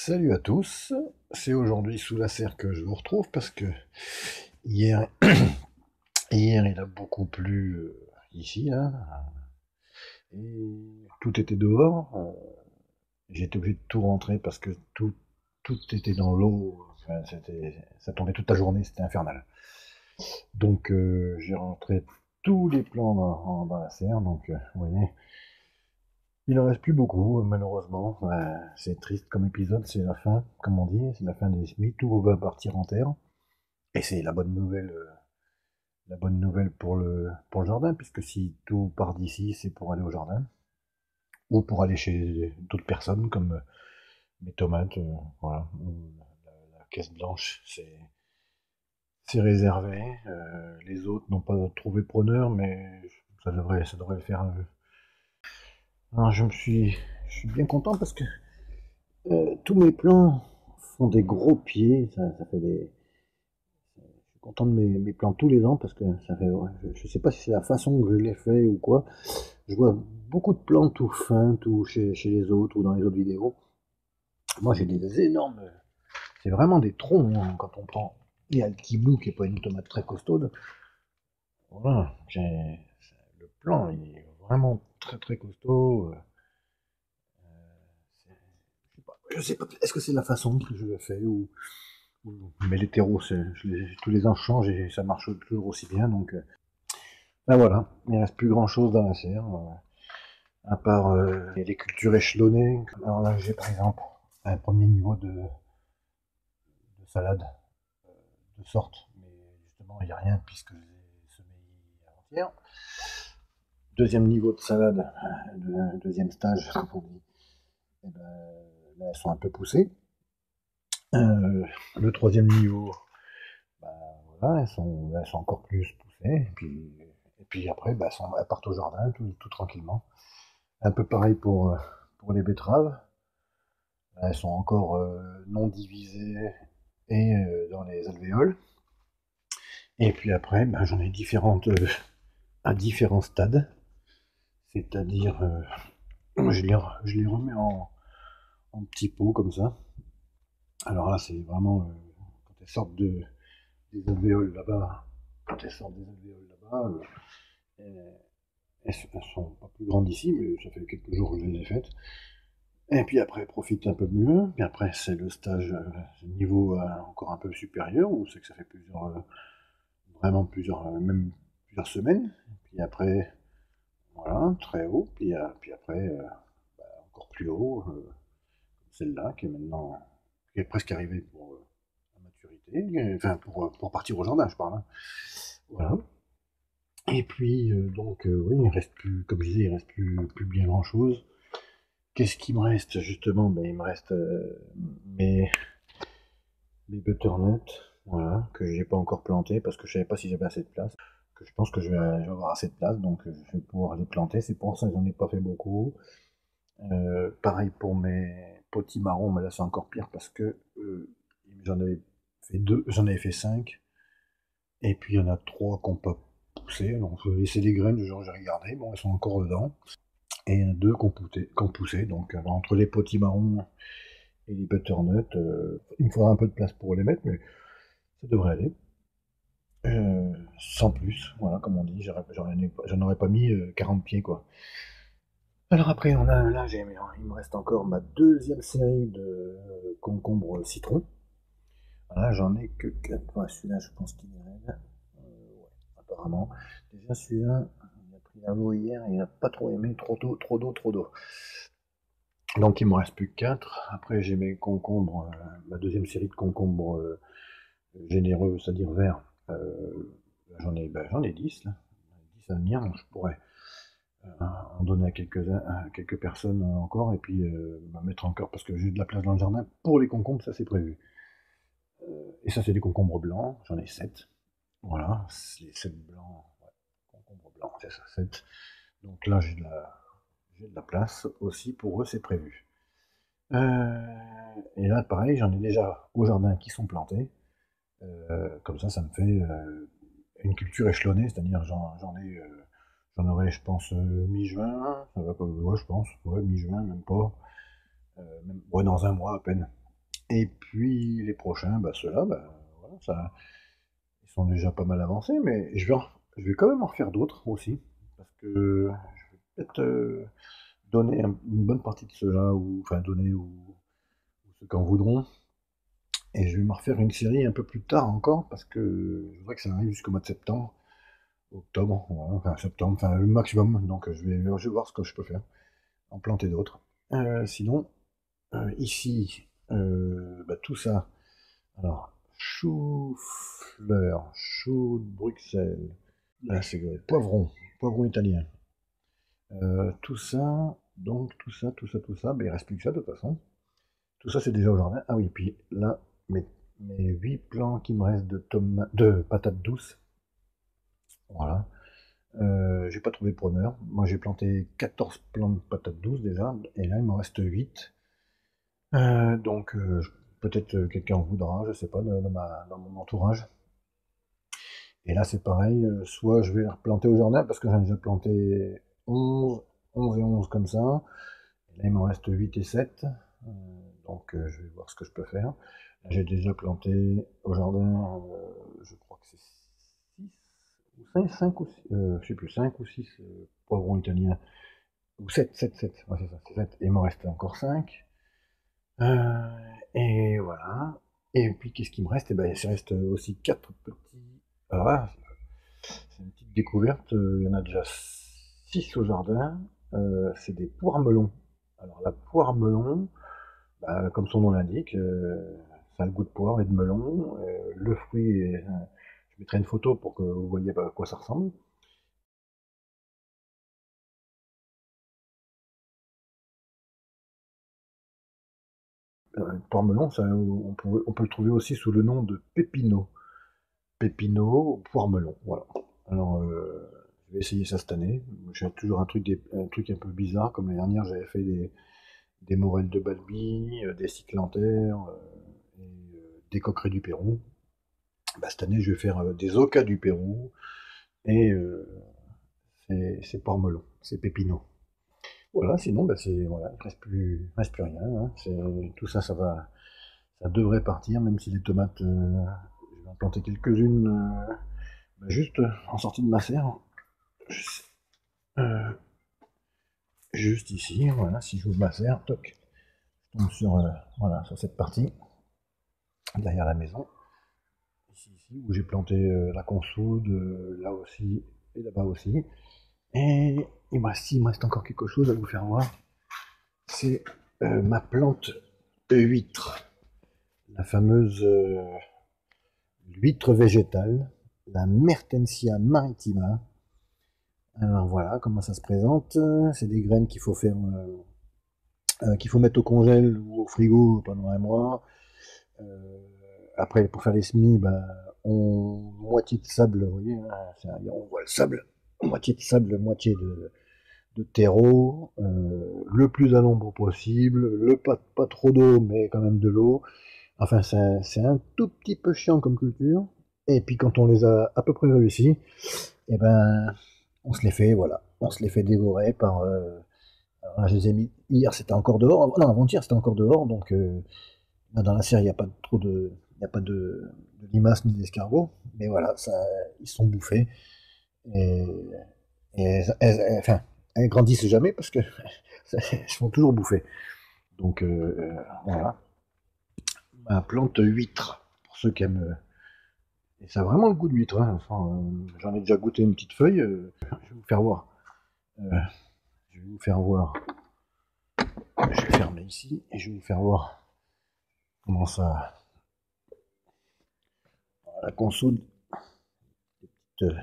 Salut à tous, c'est aujourd'hui sous la serre que je vous retrouve parce que hier, hier il a beaucoup plu ici, là, et tout était dehors. J'ai été obligé de tout rentrer parce que tout était dans l'eau. Enfin, ça tombait toute la journée, c'était infernal. Donc j'ai rentré tous les plants dans la serre, donc vous voyez, il en reste plus beaucoup, malheureusement. C'est triste comme épisode, c'est la fin, comme on dit, c'est la fin des semis, tout va partir en terre. Et c'est la bonne nouvelle pour le jardin, puisque si tout part d'ici, c'est pour aller au jardin, ou pour aller chez d'autres personnes, comme mes tomates, voilà. La caisse blanche, c'est réservé. Les autres n'ont pas trouvé preneur, mais ça devrait le faire. Alors, je suis bien content parce que tous mes plants font des gros pieds, ça fait des, je suis content de mes plants tous les ans parce que ça fait, ouais, je sais pas si c'est la façon que je les fais ou quoi. Je vois beaucoup de plants tout fins, tout chez les autres ou dans les autres vidéos. Moi, j'ai des énormes, c'est vraiment des troncs hein, quand on prend. Il y a le kibou qui est pas une tomate très costaude. Voilà, le plant, il est vraiment très très costaud. Je sais pas, est-ce que c'est la façon que je le fais mais les terreaux, tous les ans je change et ça marche toujours aussi bien. Donc, ben voilà, il ne reste plus grand chose dans la serre. À part les cultures échelonnées. Alors là, j'ai par exemple un premier niveau de salade de sorte, mais justement, il n'y a rien puisque j'ai semé avant-hier. Deuxième niveau de salade, deuxième stage, comme on dit, et ben, là, elles sont un peu poussées. Le troisième niveau, ben, voilà, elles sont encore plus poussées. Et puis après, ben, elles partent au jardin tout tranquillement. Un peu pareil pour les betteraves. Elles sont encore non divisées et dans les alvéoles. Et puis après, ben, j'en ai différentes à différents stades. C'est-à-dire, je les remets en petits pots comme ça. Alors là, c'est vraiment quand elles sortent des alvéoles là-bas, quand elles sortent des alvéoles là-bas, elles sont pas plus grandes ici, mais ça fait quelques jours que je les ai faites. Et puis après, profite un peu mieux. Puis après, c'est le stage niveau encore un peu supérieur, où c'est que ça fait vraiment même plusieurs semaines. Puis après, voilà, très haut. Puis après, encore plus haut, celle-là, qui est maintenant, qui est presque arrivée pour la maturité, enfin pour partir au jardin, je parle. Hein. Voilà. Et puis, donc, oui, il reste plus, comme je disais, il reste plus bien grand-chose. Qu'est-ce qui me reste justement? Ben, il me reste mes, mes butternuts, voilà, que j'ai pas encore planté parce que je savais pas si j'avais assez de place. Que je pense que je vais avoir assez de place, donc je vais pouvoir les planter. C'est pour ça que j'en ai pas fait beaucoup. Pareil pour mes potimarrons, mais là c'est encore pire parce que j'en avais fait deux, j'en avais fait cinq, et puis il y en a trois qui n'ont pas poussé. Donc je vais laisser les graines, genre j'ai regardé, bon elles sont encore dedans. Et il y en a deux qui ont poussé, donc entre les potimarrons et les butternuts, il me faudra un peu de place pour les mettre, mais ça devrait aller. Sans plus, voilà, comme on dit, j'en aurais pas mis 40 pieds, quoi. Alors après, là, il me reste encore ma deuxième série de concombres citron. Voilà, j'en ai que 4. Ouais, celui-là, je pense qu'il est raide. Ouais, apparemment. Déjà, celui-là, il a pris la l'eau hier, il n'a pas trop aimé, trop d'eau, trop d'eau, trop d'eau. Donc il me reste plus que 4. Après, j'ai mes concombres, ma deuxième série de concombres généreux, c'est-à-dire verts. J'en ai 10 là. 10 à venir, donc je pourrais en donner à quelques personnes encore, et puis m'en mettre encore, parce que j'ai de la place dans le jardin pour les concombres, ça c'est prévu. Et ça c'est des concombres blancs, j'en ai 7. Voilà, les 7 blancs, ouais, concombres blancs, c'est ça, 7. Donc là j'ai de la place aussi pour eux, c'est prévu. Et là pareil, j'en ai déjà au jardin qui sont plantés. Comme ça me fait une culture échelonnée, c'est-à-dire j'en aurai, je pense, mi-juin, ça va pas, ouais, je pense, ouais, mi-juin, même pas, ouais, dans un mois à peine. Et puis les prochains, bah, ceux-là, bah, voilà, ils sont déjà pas mal avancés, mais je vais quand même en refaire d'autres aussi, parce que je vais peut-être donner une bonne partie de ceux-là, ou enfin donner ou ceux qui en voudront, et je vais me refaire une série un peu plus tard encore, parce que je voudrais que ça arrive jusqu'au mois de septembre, octobre, voilà, enfin septembre, enfin le maximum, donc je vais voir ce que je peux faire, en planter d'autres. Sinon, ici, bah, tout ça, alors, chou-fleur, chou de Bruxelles, là c'est poivron, poivron italien. Tout ça, donc tout ça, ben, il reste plus que ça de toute façon. Tout ça c'est déjà au jardin. Ah oui, puis là, mes 8 plants qui me restent de patates douces, voilà. J'ai pas trouvé preneur. Moi j'ai planté 14 plants de patates douces déjà, et là il m'en reste 8. Donc peut-être quelqu'un en voudra, je sais pas, dans mon entourage. Et là, c'est pareil, soit je vais les replanter au jardin, parce que j'en ai déjà planté 11, 11 et 11 comme ça. Et là, il m'en reste 8 et 7. Donc, je vais voir ce que je peux faire. Là, j'ai déjà planté au jardin, je crois que c'est 6 ou 5 ou 6, je sais plus, 5 ou 6 poivrons italiens. Ou 7, 7, 7. Ouais, c'est ça, c'est 7. Et il m'en reste encore 5. Et voilà. Et puis, qu'est-ce qui me reste? Eh ben, il reste aussi 4 petits. Alors là, c'est une petite découverte, il y en a déjà 6 au jardin, c'est des poires melons. Alors la poire melon, bah, comme son nom l'indique, ça a le goût de poire et de melon. Le fruit, je mettrai une photo pour que vous voyez à quoi ça ressemble. Poire melon, ça, on peut le trouver aussi sous le nom de pépino. Pépino, poire melon, voilà. Alors, je vais essayer ça cette année. J'ai toujours un truc un peu bizarre, comme l'année dernière, j'avais fait des morels de Balbi, des cyclanthères, et des coquerets du Pérou. Bah, cette année, je vais faire des ocas du Pérou, et c'est Pormelon, c'est Pépino. Voilà, sinon, bah, voilà, il reste plus rien, hein. Tout ça, ça devrait partir, même si les tomates, je vais en planter quelques-unes, bah, juste en sortie de ma serre. Euh, Juste ici, voilà, si j'ouvre ma serre, toc, je tombe sur, voilà, sur cette partie, derrière la maison. Ici, où j'ai planté la consoude, là aussi, et là-bas aussi. Et il me reste encore quelque chose à vous faire voir. C'est ma plante huître, la fameuse huître végétale, la Mertensia maritima. Alors voilà comment ça se présente. C'est des graines qu'il faut mettre au congèle ou au frigo pendant un mois. Euh, Après, pour faire les semis, ben, on moitié de sable, vous voyez, hein, on voit le sable, moitié de sable, moitié de terreau, le plus à l'ombre possible, pas trop d'eau, mais quand même de l'eau. Enfin, c'est un tout petit peu chiant comme culture. Et puis quand on les a à peu près réussi, eh ben, on se les fait, voilà, on se les fait dévorer par. Alors, je les ai mis hier, c'était encore dehors. Non, avant-hier, c'était encore dehors, donc là, dans la serre, il n'y a pas trop il n'y a pas de limaces ni d'escargots, mais voilà, ils sont bouffés. Et, enfin, elles grandissent jamais parce que elles se font toujours bouffer. Donc voilà, ma plante huître, pour ceux qui aiment. Et ça a vraiment le goût de l'huître, hein. Enfin, j'en ai déjà goûté une petite feuille. Je vais vous faire voir. Euh, je vais vous faire voir. Je vais fermer ici et je vais vous faire voir comment ça. La consoude, les petites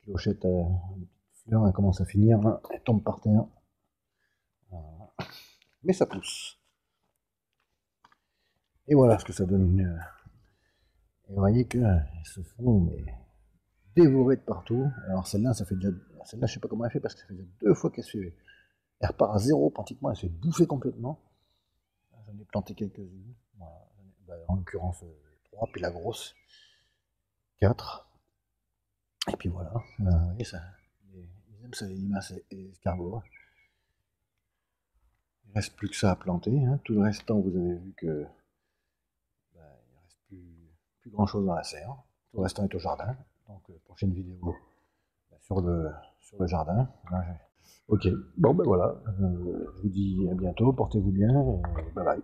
clochettes, les petites fleurs, elles commencent à finir. Là, elles tombent par terre. Voilà. Mais ça pousse. Et voilà ce que ça donne. Et vous voyez qu'elles se font mais, dévorer de partout. Alors celle-là, ça fait déjà. Celle-là, je sais pas comment elle fait parce que ça fait déjà 2 fois qu'elle se fait. Elle repart à zéro pratiquement, elle se fait bouffer complètement. J'en ai planté quelques-unes. Voilà. Bah, en l'occurrence, 3, puis la grosse, 4. Et puis voilà. Vous voyez ça. Ils aiment ça, les limaces et les escargots. Il ne reste plus que ça à planter, hein. Tout le restant, vous avez vu que plus grand chose dans la serre. Tout le restant est au jardin. Donc, prochaine vidéo sur le jardin. Ok, bon ben voilà, je vous dis à bientôt, portez-vous bien, et bye bye.